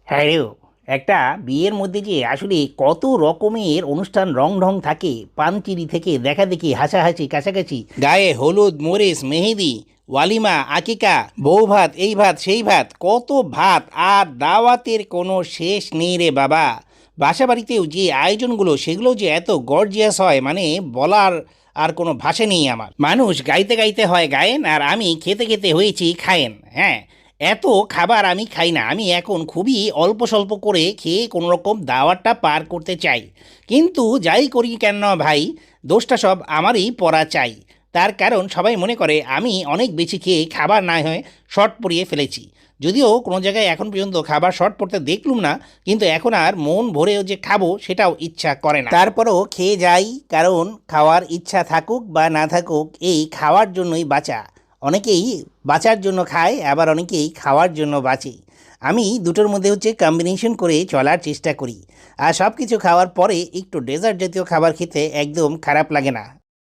হ্যাঁ রে, একটা বিয়ের মধ্যে যে আসলে কত রকমের অনুষ্ঠান রং ঢং থাকে, পানচিরি থেকে দেখা দেখি, হাসাহাসি, কাছাকাছি, গায়ে হলুদ, মরিচ, মেহেদি, ওয়ালিমা, আকিকা, বউ ভাত, এই ভাত সেই ভাত, কত ভাত, আর দাওয়াতের কোনো শেষ নেই রে বাবা। বাসা বাড়িতেও যে আয়োজনগুলো, সেগুলো যে এত গর্জিয়াস হয়, মানে বলার আর কোনো ভাষা নেই আমার। মানুষ গাইতে গাইতে হয় গায়েন, আর আমি খেতে খেতে হয়েছি খায়েন। হ্যাঁ, এত খাবার আমি খাই না। আমি এখন খুবই অল্প স্বল্প করে খেয়ে কোনো রকম দাওয়াতটা পার করতে চাই। কিন্তু যাই করি কেন ভাই, দোষটা সব আমারই পড়া চাই। তার কারণ সবাই মনে করে আমি অনেক বেশি খেয়ে খাবার না হয়ে শর্ট পরিয়ে ফেলেছি। যদিও কোনো জায়গায় এখন পর্যন্ত খাবার শর্ট পড়তে দেখলুম না, কিন্তু এখন আর মন ভরেও যে খাবো সেটাও ইচ্ছা করে না। তারপরও খেয়ে যাই, কারণ খাওয়ার ইচ্ছা থাকুক বা না থাকুক, এই খাওয়ার জন্যই বাঁচা। অনেকেই বাঁচার জন্য খায়, আবার অনেকেই খাওয়ার জন্য বাঁচে। আমি দুটোর মধ্যে কম্বিনেশন করে চলার চেষ্টা করি। আর সব কিছু খাওয়ার পরে একটু ডেজার্ট জাতীয় খাবার খেতে একদম খারাপ লাগে না।